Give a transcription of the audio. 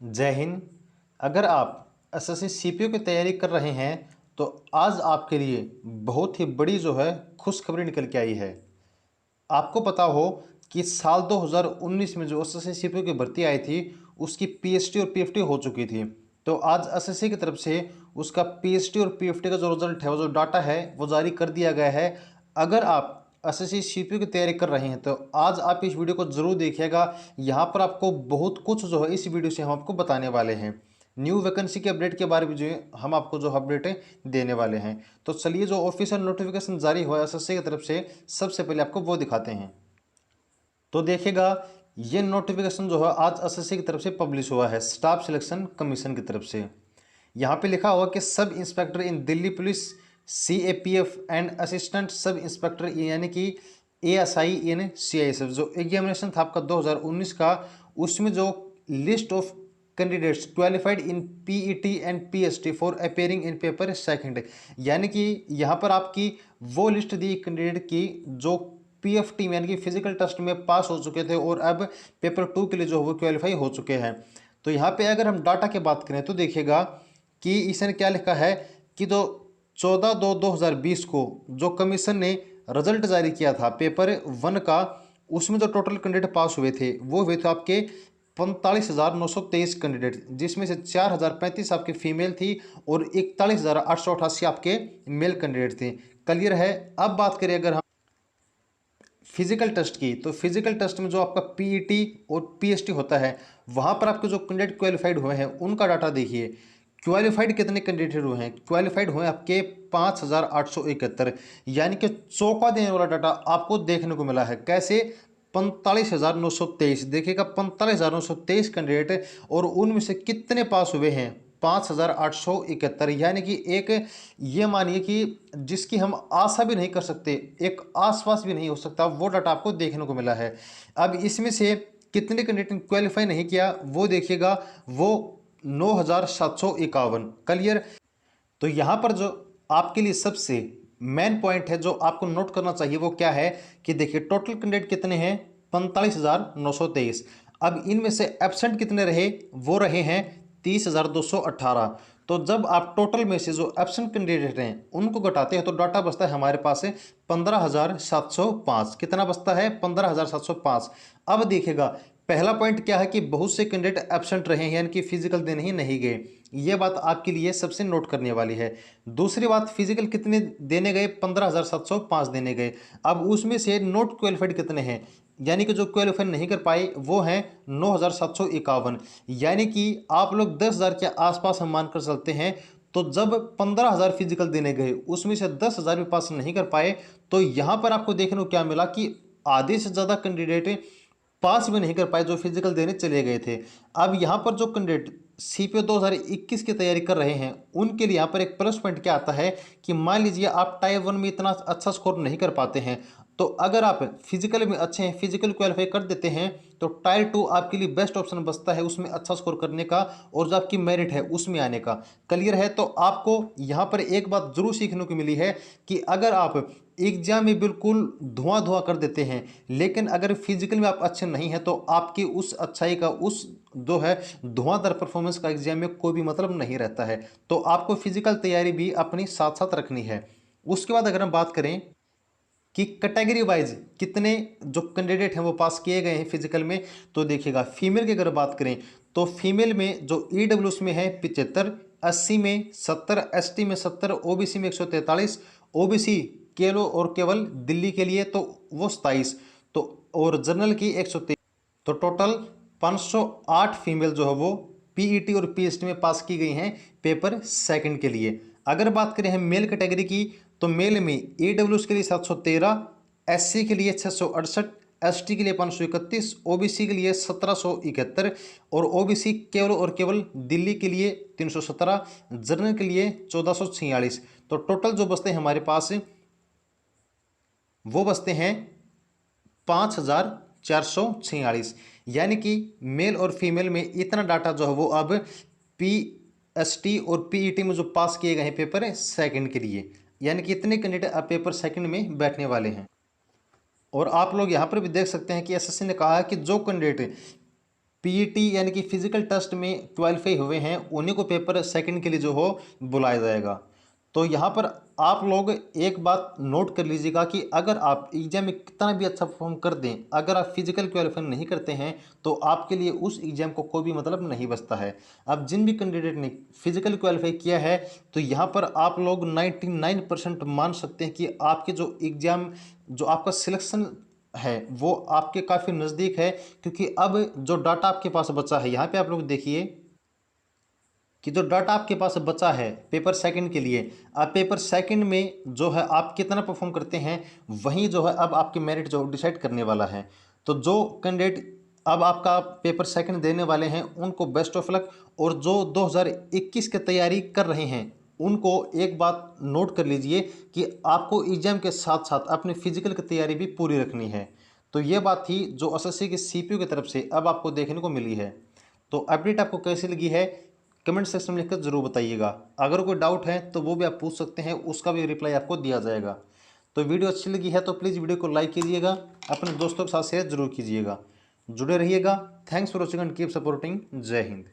जय हिंद। अगर आप एसएससी सीपीओ की तैयारी कर रहे हैं तो आज आपके लिए बहुत ही बड़ी खुशखबरी निकल के आई है। आपको पता हो कि साल 2019 में जो एसएससी सीपीओ की भर्ती आई थी उसकी पीएसटी और पीएफटी हो चुकी थी। तो आज एसएससी की तरफ से उसका पीएसटी और पीएफटी का जो रिजल्ट है, वो जो डाटा है वो जारी कर दिया गया है। अगर आप एसएससी सीपीओ की तैयारी कर रहे हैं तो आज आप इस वीडियो को जरूर देखिएगा। यहाँ पर आपको बहुत कुछ जो है इस वीडियो से हम आपको बताने वाले हैं। न्यू वैकेंसी के अपडेट के बारे में जो हम आपको जो अपडेट देने वाले हैं। तो चलिए जो ऑफिशियल नोटिफिकेशन जारी हुआ है एसएससी की तरफ से सबसे पहले आपको वो दिखाते हैं। तो देखिएगा, ये नोटिफिकेशन जो है आज एसएससी की तरफ से पब्लिश हुआ है, स्टाफ सिलेक्शन कमीशन की तरफ से। यहाँ पे लिखा हुआ कि sub inspector in Delhi police CAPF and assistant sub inspector यानी कि एएसआई इन सीआईएसएफ जो एग्जामिनेशन था आपका 2019 का, उसमें जो list of candidates qualified in PET and PST for appearing in paper second, यानी कि यहाँ पर आपकी वो लिस्ट दी कैंडिडेट की जो पीएफटी में यानी कि फिजिकल टेस्ट में पास हो चुके थे और अब पेपर 2 के लिए जो वो क्वालिफाई हो चुके हैं। तो यहाँ पे अगर हम डाटा की बात करें तो देखिएगा कि इसने क्या लिखा है कि जो 14/2/2020 को जो कमीशन ने रिजल्ट जारी किया था पेपर 1 का, उसमें जो टोटल कैंडिडेट पास हुए थे वो हुए थे आपके 45,923 कैंडिडेट, जिसमें से 4,035 आपके फीमेल थी और 41,888 आपके मेल कैंडिडेट थे। क्लियर है। अब बात करें अगर हम फिजिकल टेस्ट की, तो फिजिकल टेस्ट में जो आपका पीईटी और पीएसटी होता है वहां पर आपके जो कैंडिडेट क्वालिफाइड हुए हैं उनका डाटा देखिए। क्वालिफाइड कितने कैंडिडेट हुए हैं? क्वालिफाइड हुए आपके 5,871, यानी कि चौंका देने वाला डाटा आपको देखने को मिला है। कैसे? 45,923। देखिएगा 45,923 कैंडिडेट और उनमें से कितने पास हुए हैं? 5,871, यानी कि एक ये मानिए कि जिसकी हम आशा भी नहीं कर सकते, एक आसपास भी नहीं हो सकता, वो डाटा आपको देखने को मिला है। अब इसमें से कितने कैंडिडेट ने क्वालिफाई नहीं किया वो देखिएगा, वो 9,751। क्लियर। तो यहाँ पर जो आपके लिए सबसे मेन पॉइंट है जो आपको नोट करना चाहिए वो क्या है कि देखिए टोटल कैंडिडेट कितने हैं? 45,923। अब इनमें से एब्सेंट कितने रहे? वो रहे हैं 30,218। तो जब आप टोटल में से जो एब्सेंट कैंडिडेट हैं उनको घटाते हैं तो डाटा बचता है हमारे पास 15,705। कितना बचता है? 15,705। अब देखिएगा पहला पॉइंट क्या है कि बहुत से कैंडिडेट एब्सेंट रहे हैं यानी कि फिजिकल देने ही नहीं गए। ये बात आपके लिए सबसे नोट करने वाली है। दूसरी बात, फिजिकल कितने देने गए? 15,705 देने गए। अब उसमें से नॉट क्वालिफाइड कितने हैं, यानी कि जो क्वालिफाई नहीं कर पाए वो हैं 9,751। यानी कि आप लोग 10,000 के आसपास हम मानकर चलते हैं। तो जब 15,000 फिजिकल देने गए उसमें से 10,000 भी पास नहीं कर पाए, तो यहां पर आपको देखने को क्या मिला कि आधे से ज्यादा कैंडिडेट पास भी नहीं कर पाए जो फिजिकल देने चले गए थे। अब यहाँ पर जो कैंडिडेट सीपीओ 2021 की तैयारी कर रहे हैं उनके लिए यहाँ पर एक प्लस पॉइंट क्या आता है कि मान लीजिए आप टाइप 1 में इतना अच्छा स्कोर नहीं कर पाते हैं, तो अगर आप फिजिकल में अच्छे हैं, फिजिकल क्वालिफाई कर देते हैं, तो टायर 2 आपके लिए बेस्ट ऑप्शन बचता है उसमें अच्छा स्कोर करने का और जो आपकी मेरिट है उसमें आने का। क्लियर है। तो आपको यहाँ पर एक बात जरूर सीखने को मिली है कि अगर आप एग्जाम में बिल्कुल धुआं धुआं कर देते हैं लेकिन अगर फिजिकल में आप अच्छे नहीं हैं तो आपकी उस अच्छाई का, उस जो है धुआंधार परफॉर्मेंस का एग्जाम में कोई भी मतलब नहीं रहता है। तो आपको फिजिकल तैयारी भी अपनी साथ साथ रखनी है। उसके बाद अगर हम बात करें कि कैटेगरी वाइज कितने जो कैंडिडेट हैं वो पास किए गए हैं फिजिकल में, तो देखिएगा फीमेल की अगर बात करें तो फीमेल में जो ईडब्ल्यूएस में है 75, एससी में 70, एसटी में 70, ओबीसी में 143, ओबीसी केवल और केवल दिल्ली के लिए तो वो 27, तो और जनरल की 123। तो टोटल 508 फीमेल जो है वो पीईटी और पीएसटी में पास की गई हैं पेपर सेकंड के लिए। अगर बात करें हम मेल कैटेगरी की तो मेल में ईडब्ल्यूएस के लिए 713, एससी के लिए 668, एसटी के लिए 531, ओबीसी के लिए 1771 और ओबीसी केवल और केवल दिल्ली के लिए 317, जनरल के लिए 1446। तो टोटल जो बचते हैं हमारे पास वो बचते हैं 5,446। यानी कि मेल और फीमेल में इतना डाटा जो है वो अब पीएसटी और पीईटी में जो पास किए गए हैं पेपर सेकंड के लिए, यानी कि इतने कैंडिडेट अब पेपर सेकंड में बैठने वाले हैं। और आप लोग यहाँ पर भी देख सकते हैं कि एसएससी ने कहा है कि जो कैंडिडेट पीईटी यानी कि फिजिकल टेस्ट में क्वालिफाई हुए हैं उन्हीं को पेपर सेकंड के लिए जो हो बुलाया जाएगा। तो यहाँ पर आप लोग एक बात नोट कर लीजिएगा कि अगर आप एग्जाम में कितना भी अच्छा परफॉर्म कर दें, अगर आप फिजिकल क्वालिफाई नहीं करते हैं तो आपके लिए उस एग्जाम को कोई भी मतलब नहीं बचता है। अब जिन भी कैंडिडेट ने फिजिकल क्वालिफाई किया है तो यहाँ पर आप लोग 99% मान सकते हैं कि आपके जो एग्जाम, जो आपका सिलेक्शन है वो आपके काफ़ी नज़दीक है। क्योंकि अब जो डाटा आपके पास बचा है, यहाँ पे आप लोग देखिए कि जो डाटा आपके पास बचा है पेपर सेकंड के लिए, अब पेपर सेकंड में जो है आप कितना परफॉर्म करते हैं वहीं जो है अब आपके मेरिट जो डिसाइड करने वाला है। तो जो कैंडिडेट अब आपका पेपर सेकंड देने वाले हैं उनको बेस्ट ऑफ लक, और जो 2021 की तैयारी कर रहे हैं उनको एक बात नोट कर लीजिए कि आपको एग्जाम के साथ साथ अपनी फिजिकल की तैयारी भी पूरी रखनी है। तो ये बात थी जो एसएससी की सीपीयू की तरफ से अब आपको देखने को मिली है। तो अपडेट आपको कैसी लगी है कमेंट सेक्शन में लिखकर जरूर बताइएगा। अगर कोई डाउट है तो वो भी आप पूछ सकते हैं, उसका भी रिप्लाई आपको दिया जाएगा। तो वीडियो अच्छी लगी है तो प्लीज़ वीडियो को लाइक कीजिएगा, अपने दोस्तों के साथ शेयर जरूर कीजिएगा। जुड़े रहिएगा। Thanks for watching and keep supporting. जय हिंद।